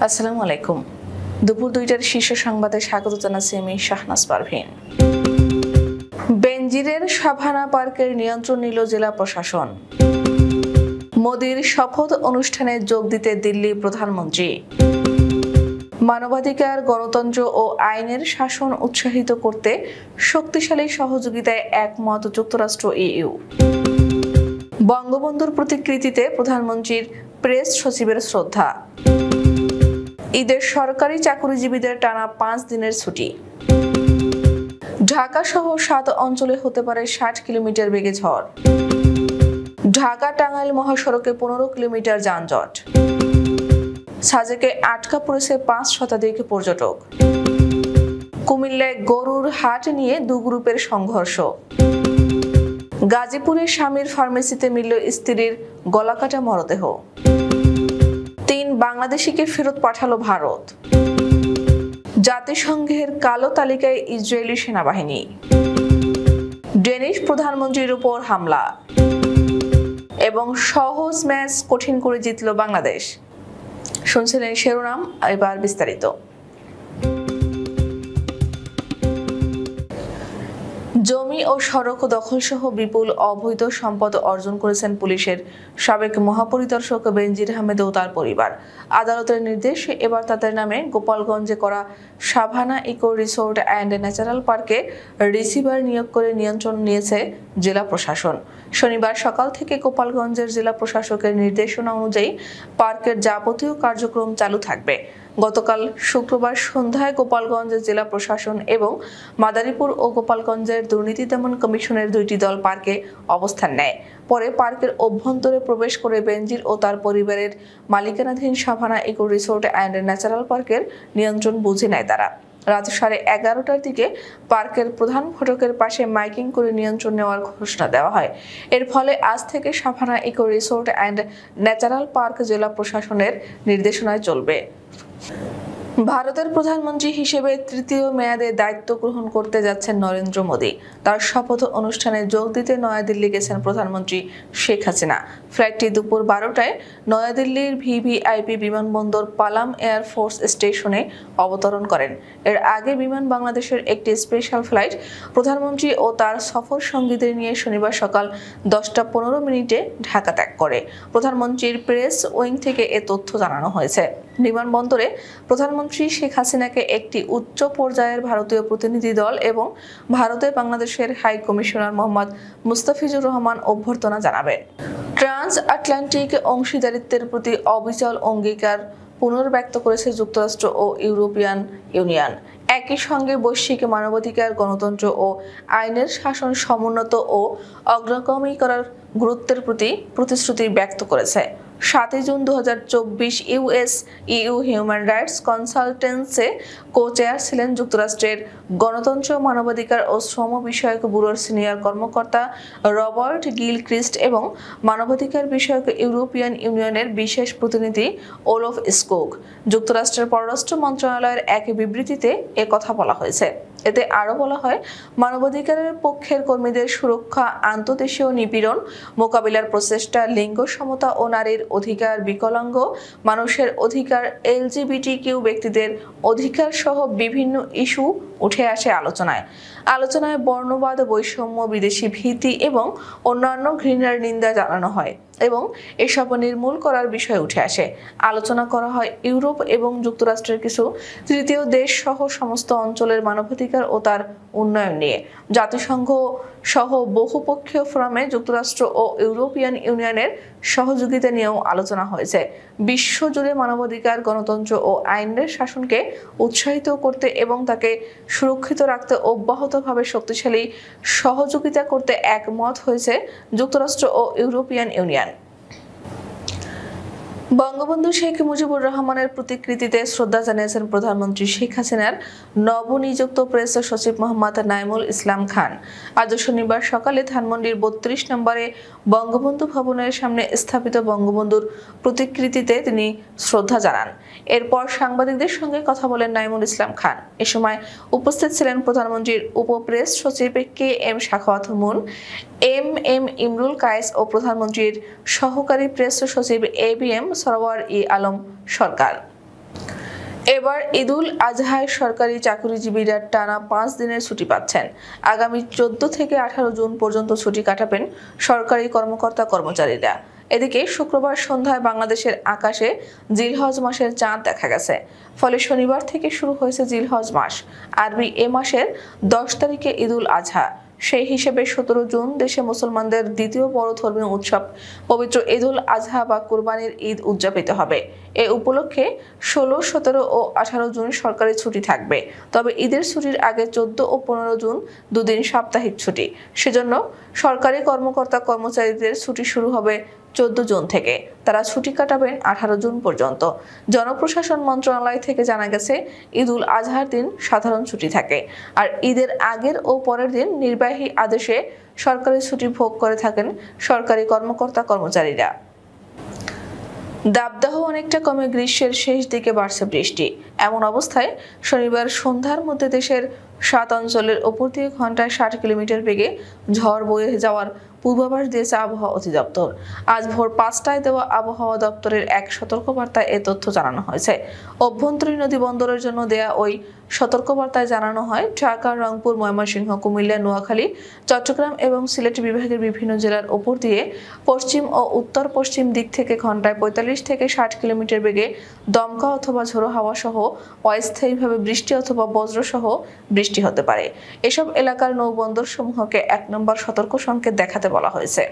আসসালামু আলাইকুম। দুপুর 2টার শীর্ষ সংবাদে স্বাগত জানাচ্ছি আমি শাহনাজ পারভীন। বেনজিরের সাভানা পার্কের নিয়ন্ত্রণ নিল জেলা প্রশাসন। মোদির শপথ অনুষ্ঠানে যোগ দিতে দিল্লি প্রধানমন্ত্রী। মানবাধিকার, গণতন্ত্র ও আইনের শাসন উৎসাহিত করতে শক্তিশালী সহযোগিতায় একমত যুক্তরাষ্ট্র EU। বঙ্গবন্ধুর প্রতিকৃতিতে প্রধানমন্ত্রীর প্রেস সচিবের শ্রদ্ধা। ঈদের সরকারি চাকরিজীবীদের টানা 5 দিনের ছুটি। ঢাকা সহ 7 অঞ্চলে হতে পারে 60 কিলোমিটার বেগে ঝড়। ঢাকা-টাঙ্গাইল মহাসড়কে 15 কিলোমিটার যানজট। সাজেকে আটকা পড়েছে 5 শতাধিক পর্যটক। কুমিল্লায় গরুর হাট নিয়ে 2 গ্রুপের সংঘর্ষ। গাজীপুরে স্বামীর ফার্মেসিতে মিলল স্ত্রীর গলাকাটা মরদেহ। 3 বাংলাদেশিকে ফেরত পাঠালো ভারত। জাতিসংঘের কালো তালিকায় ইসরায়েলি সেনাবাহিনী। ডেনিশ প্রধানমন্ত্রীর উপর হামলা এবং সহজ ম্যাচ কঠিন করে জিতল বাংলাদেশ। শুনছিলেন শিরোনাম, এবার বিস্তারিত। জমি ও সড়ক দখল সহ বিপুল অবৈধ সম্পদ অর্জন করেছেন পুলিশের সাবেক মহাপরিদর্শক বেনজির আহমেদ ও তার পরিবার। আদালতের নির্দেশে এবার তাদের নামে গোপালগঞ্জে করা Savannah eco resort and natural পার্কে রিসিভার নিয়োগ করে নিয়ন্ত্রণ নিয়েছে জেলা প্রশাসন। শনিবার সকাল থেকে গোপালগঞ্জের জেলা প্রশাসকের নির্দেশনা অনুযায়ী পার্কের যাবতীয় কার্যক্রম চালু থাকবে। গতকাল শুক্রবার সন্ধ্যায় গোপালগঞ্জ জেলা প্রশাসন এবং মাদারীপুর ও গোপালগঞ্জের দুর্নীতি দমন কমিশনের 2টি দল পার্কে অবস্থান নেয়। পরে পার্কের অভ্যন্তরে প্রবেশ করে বেনজির ও তার পরিবারের মালিকানাধীন Savannah eco resort and natural পার্কের নিয়ন্ত্রণ বুঝে নেয় তারা। রাত 11:30টার দিকে পার্কের প্রধান ফটকের পাশে মাইকিং করে নিয়ন্ত্রণ নেওয়ার ঘোষণা দেওয়া হয়। এর ফলে আজ থেকে Savannah eco resort and natural park জেলা প্রশাসনের নির্দেশনায় চলবে। ভারতের প্রধানমন্ত্রী হিসেবে 3য় মেয়াদে দায়িত্ব গ্রহণ করতে যাচ্ছেন নরেন্দ্র মোদী। তার শপথ অনুষ্ঠানে যোগ দিতে নয়াদিল্লি গেছেন প্রধানমন্ত্রী শেখ হাসিনা। ফ্লাইটটি দুপুর 12টায় নয়াদিল্লির VVIP বিমানবন্দর পালাম এয়ারফোর্স স্টেশনে অবতরণ করেন। এর আগে বিমান বাংলাদেশের একটি স্পেশাল ফ্লাইট প্রধানমন্ত্রী ও তার সফর সঙ্গীদের নিয়ে শনিবার সকাল 10:15 ঢাকা ত্যাগ করে। প্রধানমন্ত্রীর প্রেস উইং থেকে এ তথ্য জানানো হয়েছে। বিমানবন্দরে প্রধানমন্ত্রী শেখ হাসিনাকে একটি উচ্চ পর্যায়ের ভারতীয় প্রতিনিধি দল এবং ভারতে বাংলাদেশের হাই কমিশনার মোহাম্মদ মুস্তাফিজুর রহমান অভ্যর্থনা জানাবেন। ট্রান্স আটলান্টিক অংশীদারিত্বের প্রতি অবিচল অঙ্গীকার পুনর্ব্যক্ত করেছে যুক্তরাষ্ট্র ও ইউরোপিয়ান ইউনিয়ন। একই সঙ্গে বৈশ্বিক মানবাধিকার, গণতন্ত্র ও আইনের শাসন সমুন্নত ও অগ্রগামী করার গুরুত্বের প্রতি প্রতিশ্রুতি ব্যক্ত করেছে। 7 জুন 2024 US-EU হিউম্যান রাইটস কনসালটেন্সে কো-চেয়ার ছিলেন যুক্তরাষ্ট্রের গণতন্ত্র, মানবাধিকার ও শ্রম বিষয়ক ব্যুরোর সিনিয়র কর্মকর্তা রবার্ট গিলক্রিস্ট এবং মানবাধিকার বিষয়ক ইউরোপিয়ান ইউনিয়নের বিশেষ প্রতিনিধি ওলফ স্কোক। যুক্তরাষ্ট্রের পররাষ্ট্র মন্ত্রণালয়ের এক বিবৃতিতে এ কথা বলা হয়েছে। এতে আরও বলা হয়, মানবাধিকারের পক্ষের কর্মীদের সুরক্ষা, আন্তদেশীয় নিপীড়ন মোকাবিলার প্রচেষ্টা, লিঙ্গ সমতা ও নারীর অধিকার, বিকলাঙ্গ মানুষের অধিকার, LGBTQ ব্যক্তিদের অধিকার সহ বিভিন্ন ইস্যু উঠে আসে আলোচনায় বর্ণবাদ, বৈষম্য, বিদেশি ভীতি এবং অন্যান্য ঘৃণার নিন্দা জানানো হয় এবং এসব নির্মূল করার বিষয় উঠে আসে। আলোচনা করা হয় ইউরোপ এবং যুক্তরাষ্ট্রের কিছু তৃতীয় দেশ সহ সমস্ত অঞ্চলের মানবাধিকার ও তার উন্নয়ন নিয়ে। জাতিসংঘ সহ বহুপক্ষীয় ফোরামে যুক্তরাষ্ট্র ও ইউরোপিয়ান ইউনিয়নের সহযোগিতা নিয়েও আলোচনা হয়েছে। বিশ্বজুড়ে মানবাধিকার, গণতন্ত্র ও আইনের শাসনকে উৎসাহিত করতে এবং তাকে সুরক্ষিত রাখতে অব্যাহতভাবে শক্তিশালী সহযোগিতা করতে একমত হয়েছে যুক্তরাষ্ট্র ও ইউরোপিয়ান ইউনিয়ন। বঙ্গবন্ধু শেখ মুজিবুর রহমানের প্রতিকৃতিতে শ্রদ্ধা জানিয়েছেন প্রধানমন্ত্রী শেখ হাসিনার নবনিযুক্ত প্রেস সচিব মোহাম্মদ নাইমুল ইসলাম খান। আজ শনিবার সকালে ধানমন্ডির 32 নম্বরে বঙ্গবন্ধু ভবনের সামনে স্থাপিত বঙ্গবন্ধুর প্রতিকৃতিতে তিনি শ্রদ্ধা জানান। এরপর সাংবাদিকদের সঙ্গে কথা বলেন নাইমুল ইসলাম খান। এ সময় উপস্থিত ছিলেন প্রধানমন্ত্রীর উপপ্রেস সচিব KM সাখাওয়াত মুন, MM ইমরুল কায়েস ও প্রধানমন্ত্রীর সহকারী প্রেস সচিব ABM সরওয়ার আলম সরকার। এবার ঈদুল আজহায় সরকারি চাকরিজীবীরা টানা 5 দিনের ছুটি পাচ্ছেন। আগামী 14 থেকে 18 জুন পর্যন্ত ছুটি কাটাবেন সরকারি কর্মকর্তা কর্মচারীরা। এদিকে শুক্রবার সন্ধ্যায় বাংলাদেশের আকাশে জিলহজ মাসের চাঁদ দেখা গেছে। ফলে শনিবার থেকে শুরু হয়েছে জিলহজ মাস। আরবি এ মাসের 10 তারিখে ঈদুল আজহা। সেই হিসেবে 17 জুন দেশে মুসলমানদের দ্বিতীয় বড় ধর্মীয় উৎসব পবিত্র ঈদুল আজহা বা কুরবানির ঈদ উদযাপিত হবে। এ উপলক্ষে 16, 17 ও 18 জুন সরকারি ছুটি থাকবে। তবে ঈদের ছুটির আগে 14 ও 15 জুন দুদিন সাপ্তাহিক ছুটি। সেজন্য সরকারি কর্মকর্তা কর্মচারীদের ছুটি শুরু হবে 14 জুন থেকে। তারা ছুটি কাটাবেন 18 জুন পর্যন্ত। জনপ্রশাসন মন্ত্রণালয় থেকে জানা গেছে, ঈদুল আজহার দিন সাধারণ ছুটি থাকে, আর ঈদের আগের ও পরের দিন নির্বাহী আদেশে সরকারি ছুটি ভোগ করে থাকেন সরকারি কর্মকর্তা কর্মচারীরা। দাবদাহ অনেকটা কমে গ্রীষ্মের শেষ দিকে বাড়ছে বৃষ্টি। এমন অবস্থায় শনিবার সন্ধ্যার মধ্যে দেশের 7 অঞ্চলের ওপর দিয়ে ঘন্টায় 60 কিলোমিটার বেগে ঝড় বয়ে যাওয়ার পূর্বাভাস দিয়েছে আবহাওয়া অধিদপ্তর। আজ ভোর 5টায় দেওয়া আবহাওয়া দপ্তরের এক সতর্কবার্তায় এ তথ্য জানানো হয়েছে। অভ্যন্তরীণ নদী বন্দরের জন্য দেয়া ওই সতর্কবার্তায় জানানো হয়, ঢাকা, রংপুর, ময়মনসিংহ, কুমিল্লা, নোয়াখালী, চট্টগ্রাম এবং সিলেট বিভাগের বিভিন্ন জেলার ওপর দিয়ে পশ্চিম ও উত্তর পশ্চিম দিক থেকে ঘন্টায় 45 থেকে 60 কিলোমিটার বেগে দমকা অথবা ঝোড়ো হাওয়া সহ অস্থায়ীভাবে বৃষ্টি অথবা বজ্রসহ বৃষ্টি হতে পারে। এসব এলাকার নৌবন্দর সমূহকে 1 নম্বর সতর্ক সংকেত দেখাতে বলা হয়েছে।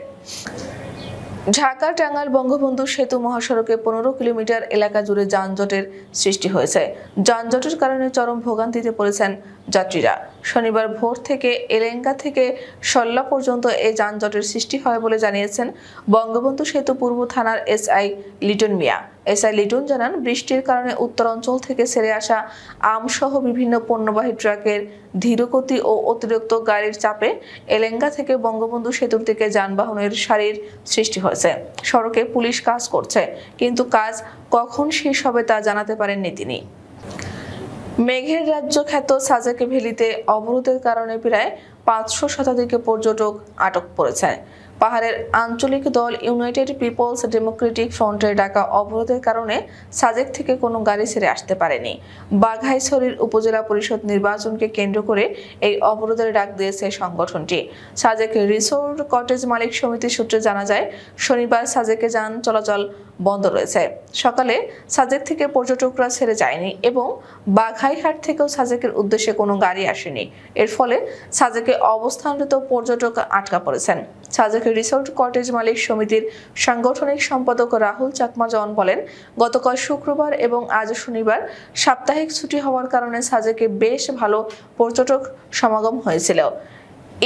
ঢাকা টাঙ্গাইল বঙ্গবন্ধু সেতু মহাসড়কে 15 কিলোমিটার এলাকা জুড়ে যানজটের সৃষ্টি হয়েছে। যানজটের কারণে চরম ভোগান্তিতে পড়েছেন যাত্রীরা। শনিবার ভোর থেকে এলেঙ্গা থেকে সল্লা পর্যন্ত এই যানজটের সৃষ্টি হয় বলে জানিয়েছেন বঙ্গবন্ধু সেতু পূর্ব থানার এসআই লিটন মিয়া। এসআই লিটন জানান, বৃষ্টির কারণে উত্তরাঞ্চল থেকে ছেড়ে আসা আমসহ বিভিন্ন পণ্যবাহী ট্রাকের ধীরগতি ও অতিরিক্ত গাড়ির চাপে এলেঙ্গা থেকে বঙ্গবন্ধু সেতুর দিকে যানবাহনের সারির সৃষ্টি হয়েছে। সড়কে পুলিশ কাজ করছে, কিন্তু কাজ কখন শেষ হবে তা জানাতে পারেননি তিনি। মেঘের রাজ্য খ্যাত সাজেক ভ্যালিতে অবরোধের কারণে প্রায় 500 শতাধিক পর্যটক আটক পড়েছে। পাহাড়ের আঞ্চলিক দল ইউনাইটেড পিপলস ডেমোক্রেটিক ফ্রন্টের ডাকা অবরোধের কারণে সাজেক থেকে কোনো গাড়ি ছেড়ে আসতে পারেনি। বাঘাইছড়ির উপজেলা পরিষদ নির্বাচনকে কেন্দ্র করে এই অবরোধের ডাক দিয়েছে সংগঠনটি। সাজেক রিসোর্ট কটেজ মালিক সমিতি সূত্রে জানা যায়, শনিবার সাজেকে যান চলাচল বন্ধ রয়েছে। সকালে সাজেক থেকে পর্যটকরা ছেড়ে যায়নি এবং বাঘাইহাট থেকেও সাজেকের উদ্দেশ্যে কোনো গাড়ি আসেনি। এর ফলে সাজেকে অবস্থানরত পর্যটক আটকা পড়েছেন। সাজেক রিসোর্ট কটেজ মালিক সমিতির সাংগঠনিক সম্পাদক রাহুল চাকমা জন বলেন, গতকাল শুক্রবার এবং আজ শনিবার সাপ্তাহিক ছুটি হওয়ার কারণে সাজেকে বেশ ভালো পর্যটক সমাগম হয়েছিল।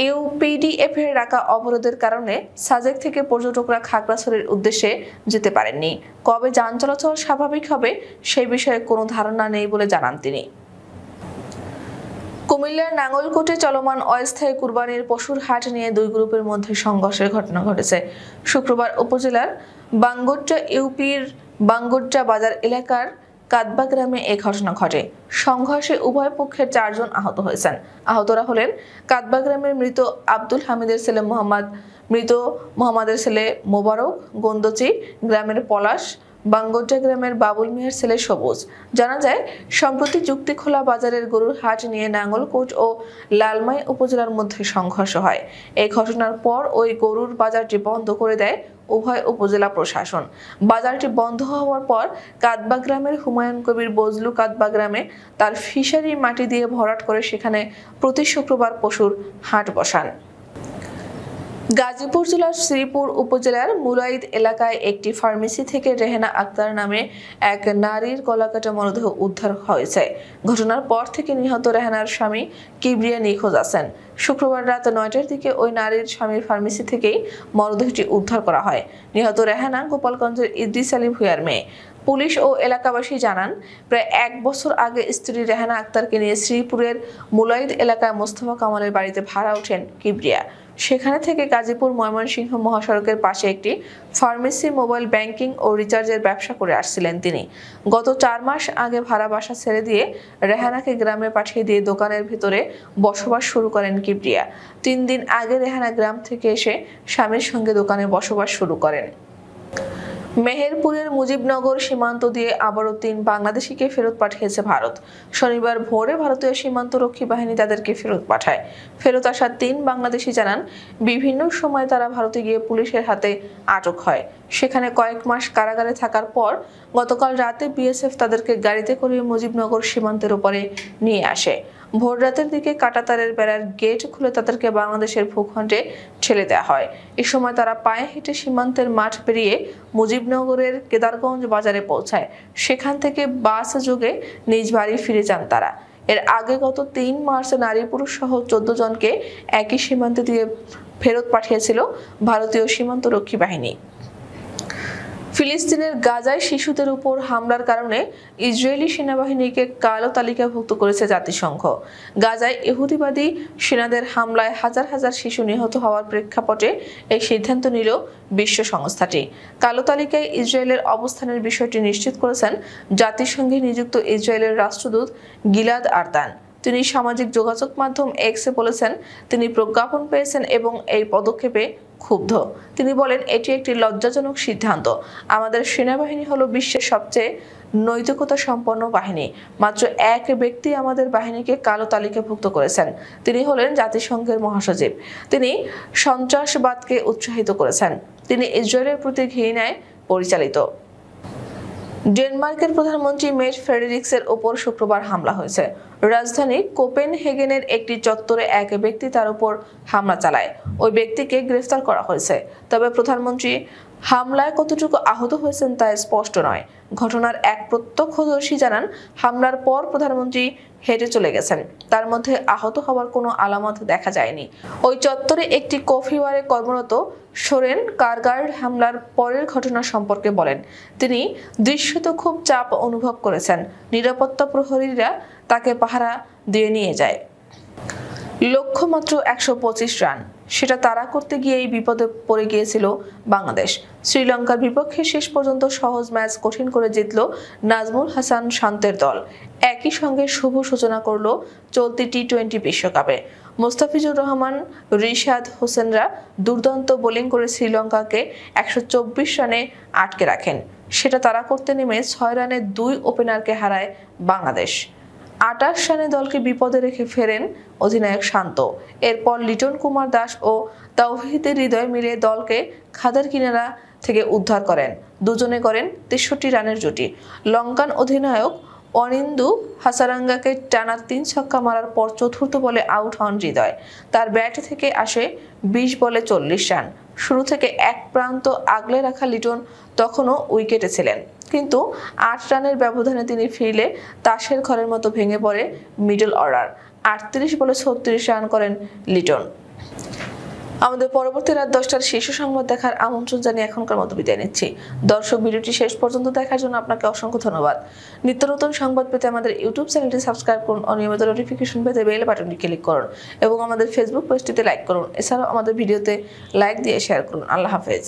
ইউপিডিএফ এর ডাকা অবরোধের কারণে সাজেক থেকে পর্যটকরা খাগড়াছড়ির উদ্দেশ্যে যেতে পারেননি। কবে যান চলাচল স্বাভাবিক হবে সেই বিষয়ে কোনো ধারণা নেই বলে জানান তিনি। কুমিল্লার নাঙ্গলকোটে চলমান অস্থায়ী কুরবানির পশুর হাট নিয়ে দুই গ্রুপের মধ্যে সংঘর্ষের ঘটনা ঘটেছে। শুক্রবার উপজেলার বাঙ্গুরটা ইউপির বাঙ্গুরটা বাজার এলাকার কাদবা গ্রামে এই ঘটনা ঘটে। সংঘর্ষে উভয় পক্ষের 4 জন আহত হয়েছেন। আহতরা হলেন কাদবা গ্রামের মৃত আব্দুল হামিদের ছেলে মোহাম্মদ, মৃত মোহাম্মদের ছেলে মোবারক, গন্দচি গ্রামের পলাশ, বাঙ্গোটা গ্রামের বাবুল মিয়ার ছেলে সবুজ। জানা যায়, সম্প্রতি যুক্তিখোলা বাজারের গরুর হাট নিয়ে নাঙ্গলকোট ও লালমাই উপজেলার মধ্যে সংঘর্ষ হয়। এই ঘটনার পর ওই গরুর বাজারটি বন্ধ করে দেয় উভয় উপজেলা প্রশাসন। বাজারটি বন্ধ হওয়ার পর কাদবা গ্রামের হুমায়ুন কবির বজলু কাদবা গ্রামে তার ফিশারি মাটি দিয়ে ভরাট করে সেখানে প্রতি শুক্রবার পশুর হাট বসান। গাজীপুর জেলার শ্রীপুর উপজেলার মুলাইদ এলাকায় একটি ফার্মেসি থেকে রেহেনা আক্তার নামে এক নারীর গলাকাটা মরদেহ উদ্ধার হয়েছে। ঘটনার পর থেকে নিহত রেহেনার স্বামী কিবরিয়া নিখোঁজ আছেন। শুক্রবার রাত 9টার দিকে ওই নারীর স্বামীর ফার্মেসি থেকেই মরদেহটি উদ্ধার করা হয়। নিহত রেহেনা গোপালগঞ্জের ইদ্রিস আলী ভূঁইয়ার মেয়ে। পুলিশ ও এলাকাবাসী জানান, প্রায় 1 বছর আগে স্ত্রী রেহেনা আক্তারকে নিয়ে শ্রীপুরের মুলাইদ এলাকায় মোস্তফা কামালের বাড়িতে ভাড়া ওঠেন কিবরিয়া। সেখানে থেকে গাজীপুর ময়মনসিংহ মহাসড়কের পাশে একটি ফার্মেসি, মোবাইল ব্যাংকিং ও রিচার্জের ব্যবসা করে আসছিলেন তিনি। গত 4 মাস আগে ভাড়া বাসা ছেড়ে দিয়ে রেহানাকে গ্রামে পাঠিয়ে দিয়ে দোকানের ভিতরে বসবাস শুরু করেন কিবরিয়া। 3 দিন আগে রেহানা গ্রাম থেকে এসে স্বামীর সঙ্গে দোকানে বসবাস শুরু করেন। মেহেরপুরের মুজিবনগর সীমান্ত দিয়ে আবারও ৩ বাংলাদেশিকে ফেরত পাঠিয়েছে ভারত। শনিবার ভোরে ভারতীয় সীমান্তরক্ষী বাহিনী তাদেরকে ফেরত পাঠায়। ফেরত আসা ৩ বাংলাদেশি জানান, বিভিন্ন সময় তারা ভারতে গিয়ে পুলিশের হাতে আটক হয়। সেখানে কয়েক মাস কারাগারে থাকার পর গতকাল রাতে বিএসএফ তাদেরকে গাড়িতে করে মুজিবনগর সীমান্তের উপরে নিয়ে আসে। ভোর রাতের দিকে কাঁটাতারের বেড়ার গেট খুলে তাদেরকে বাংলাদেশের ভূখণ্ডে ঠেলে দেওয়া হয়। এ সময় তারা পায়ে হেঁটে সীমান্তের মাঠ পেরিয়ে মুজিবনগরের কেদারগঞ্জ বাজারে পৌঁছায়। সেখান থেকে বাস যোগে নিজ বাড়ি ফিরে যান তারা। এর আগে গত ৩ মার্চ নারী পুরুষ সহ ১৪ জনকে একই সীমান্তে দিয়ে ফেরত পাঠিয়েছিল ভারতীয় সীমান্তরক্ষী বাহিনী। ফিলিস্তিনের গাজায় শিশুদের উপর হামলার কারণে ইসরায়েলি সেনাবাহিনীকে কালো তালিকাভুক্ত করেছে জাতিসংঘ। গাজায় ইহুদিবাদী সেনাদের হামলায় হাজার হাজার শিশু নিহত হওয়ার প্রেক্ষাপটে এই সিদ্ধান্ত নিল বিশ্ব সংস্থাটি। কালো তালিকায় ইসরায়েলের অবস্থানের বিষয়টি নিশ্চিত করেছেন জাতিসংঘে নিযুক্ত ইসরায়েলের রাষ্ট্রদূত গিলাদ আরদান। তিনি সামাজিক যোগাযোগ মাধ্যম এক্সে বলেছেন, তিনি প্রজ্ঞাপন পেয়েছেন এবং এই পদক্ষেপে ক্ষুব্ধ। তিনি বলেন, এটি একটি লজ্জাজনক সিদ্ধান্ত। আমাদের সেনাবাহিনী হলো বিশ্বের সবচেয়ে নৈতিকতা সম্পন্ন বাহিনী। মাত্র এক ব্যক্তি আমাদের বাহিনীকে কালো তালিকাভুক্ত করেছেন। তিনি হলেন জাতিসংঘের মহাসচিব। তিনি সন্ত্রাসবাদকে উৎসাহিত করেছেন। তিনি ইসরায়েলের প্রতি ঘৃণায় পরিচালিত। ডেনমার্কের প্রধানমন্ত্রী মেট ফ্রেডেরিক্সের ওপর শুক্রবার হামলা হয়েছে। রাজধানী কোপেনহেগেনের একটি চত্বরে এক ব্যক্তি তার উপর হামলা চালায়। ওই ব্যক্তিকে গ্রেফতার করা হয়েছে। তবে প্রধানমন্ত্রী হামলায় কতটুকু আহত হয়েছেন তা স্পষ্ট নয়। ঘটনার এক প্রত্যক্ষদর্শী জানান, হামলার পর প্রধানমন্ত্রী হেঁটে চলে গেছেন। তার মধ্যে আহত হওয়ার কোনো আলামত দেখা যায়নি। ওই চত্বরে একটি কফি বারে কর্মরত সোরেন কারগার্ড হামলার পরের ঘটনা সম্পর্কে বলেন, তিনি দৃশ্যত খুব চাপ অনুভব করেছেন। নিরাপত্তা প্রহরীরা তাকে পাহারা দিয়ে নিয়ে যায়। লক্ষ্য মাত্র ১২৫ রান। সেটা তাড়া করতে গিয়েই বিপদে পড়ে গিয়েছিল বাংলাদেশ। শ্রীলঙ্কার বিপক্ষে শেষ পর্যন্ত সহজ ম্যাচ কঠিন করে জিতল নাজমুল হাসান শান্তের দল। একই সঙ্গে শুভ সূচনা করল চলতি টি-20 বিশ্বকাপে। মোস্তাফিজুর রহমান, রিশাদ হোসেনরা দুর্দান্ত বোলিং করে শ্রীলঙ্কাকে ১২৪ রানে আটকে রাখেন। সেটা তাড়া করতে নেমে ৬ রানে ২ ওপেনারকে হারায় বাংলাদেশ। ২৮ রানে দলকে বিপদে রেখে ফেরেন অধিনায়ক শান্ত। এরপর লিটন কুমার দাস ও তাওহিদ হৃদয় মিলে দলকে খাদের কিনারা থেকে উদ্ধার করেন। দুজনে করেন ৬৩ রানের জুটি। লঙ্কান অধিনায়ক অনিন্দু হাসারাঙ্গাকে টানা ৩ ছক্কা মারার পর চতুর্থ বলে আউট হন হৃদয়। তার ব্যাট থেকে আসে ২০ বলে ৪০ রান। শুরু থেকে এক প্রান্ত আগলে রাখা লিটন তখনও উইকেটে ছিলেন, কিন্তু ৮ রানের ব্যবধানে তিনি ফিরলে তাসের ঘরের মতো ভেঙে পড়ে মিডল অর্ডার। ৩৮ বলে ৩৬ রান করেন লিটন। আমাদের পরবর্তী রাত ১০টার শীর্ষ সংবাদ দেখার আমন্ত্রণ জানিয়ে এখনকার মতো বিদায় নিচ্ছি। দর্শক, ভিডিওটি শেষ পর্যন্ত দেখার জন্য আপনাকে অসংখ্য ধন্যবাদ। নিত্য নতুন সংবাদ পেতে আমাদের ইউটিউব চ্যানেলটি সাবস্ক্রাইব করুন, অনিয়মিত নোটিফিকেশন পেতে বেল বাটনটি ক্লিক করুন এবং আমাদের ফেসবুক পেজটিতে লাইক করুন। এছাড়াও আমাদের ভিডিওতে লাইক দিয়ে শেয়ার করুন। আল্লাহ হাফেজ।